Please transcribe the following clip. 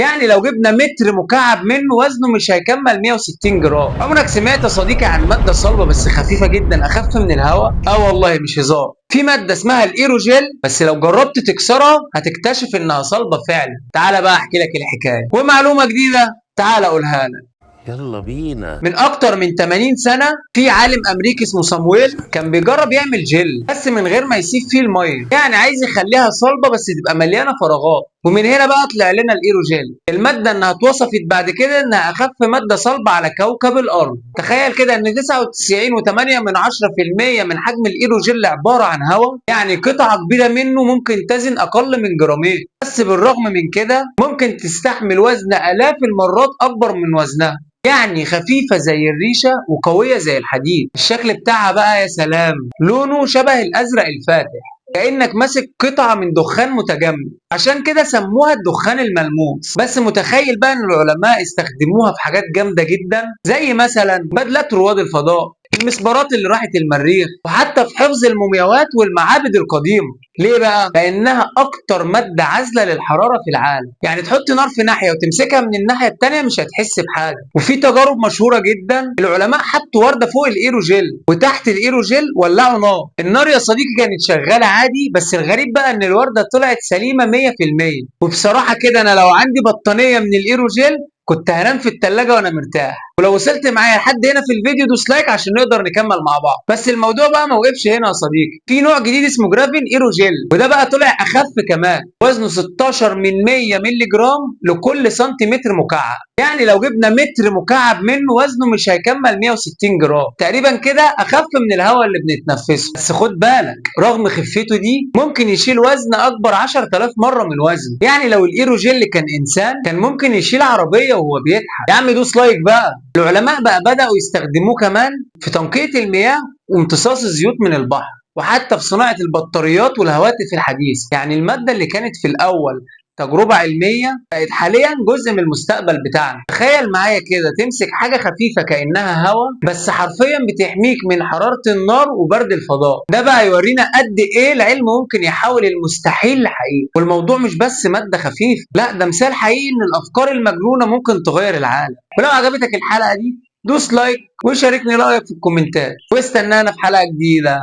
يعني لو جبنا متر مكعب منه وزنه مش هيكمل 160 جرام. عمرك سمعت يا صديقي عن مادة صلبة بس خفيفة جدا أخف من الهواء؟ والله مش هزار. في مادة اسمها الايروجيل، بس لو جربت تكسرها هتكتشف انها صلبة فعلا. تعالى بقى احكي لك الحكاية ومعلومة جديدة، تعالى اقولها لك. يلا بينا. من اكتر من 80 سنة في عالم امريكي اسمه صامويل كان بيجرب يعمل جل بس من غير ما يسيب فيه المية، يعني عايز يخليها صلبة بس تبقى مليانة فراغات. ومن هنا بقى طلع لنا الايروجيل. المادة انها اتوصفت بعد كده انها اخف مادة صلبة على كوكب الارض. تخيل كده ان 99.8% من حجم الايروجيل عبارة عن هواء، يعني قطعة كبيرة منه ممكن تزن اقل من جرامين. بس بالرغم من كده ممكن تستحمل وزن الاف المرات اكبر من وزنها، يعني خفيفة زي الريشة وقوية زي الحديد. الشكل بتاعها بقى يا سلام، لونه شبه الأزرق الفاتح، كأنك ماسك قطعة من دخان متجمد، عشان كده سموها الدخان الملموس. بس متخيل بقى ان العلماء استخدموها في حاجات جامدة جدا، زي مثلا بدلات رواد الفضاء، المسبارات اللي راحت المريخ، وحتى في حفظ المومياوات والمعابد القديمة. ليه بقى؟ لأنها أكتر مادة عازلة للحرارة في العالم، يعني تحط نار في ناحية وتمسكها من الناحية التانية مش هتحس بحاجة. وفي تجارب مشهورة جدا، العلماء حطوا وردة فوق الإيروجيل وتحت الإيروجيل ولعوا نار. النار يا صديقي كانت شغالة عادي، بس الغريب بقى إن الوردة طلعت سليمة 100%. وبصراحة كده أنا لو عندي بطانية من الإيروجيل كنت هنام في التلاجة وانا مرتاح. ولو وصلت معايا لحد هنا في الفيديو دوس لايك عشان نقدر نكمل مع بعض. بس الموضوع بقى ما وقفش هنا يا صديقي، في نوع جديد اسمه جرافين ايروجيل، وده بقى طلع اخف كمان، وزنه 16 من 100 مللي جرام لكل سنتيمتر مكعب. يعني لو جبنا متر مكعب منه وزنه مش هيكمل 160 جرام تقريبا، كده اخف من الهواء اللي بنتنفسه. بس خد بالك، رغم خفته دي ممكن يشيل وزن اكبر 10000 مره من وزنه. يعني لو الايروجيل كان انسان كان ممكن يشيل عربيه وهو بيضحك. يا عم دوس لايك بقى. العلماء بقى بداوا يستخدموه كمان في تنقية المياه وامتصاص الزيوت من البحر، وحتى في صناعة البطاريات والهواتف الحديثة. يعني المادة اللي كانت في الأول تجربة علمية بقت حاليا جزء من المستقبل بتاعنا. تخيل معايا كده تمسك حاجة خفيفة كأنها هواء، بس حرفيا بتحميك من حرارة النار وبرد الفضاء. ده بقى يورينا قد ايه العلم ممكن يحول المستحيل لحقيقة. والموضوع مش بس مادة خفيفة، لا ده مثال حقيقي ان الافكار المجنونة ممكن تغير العالم. ولو عجبتك الحلقة دي دوس لايك وشاركني رأيك في الكومنتات، واستنانا في حلقة جديدة.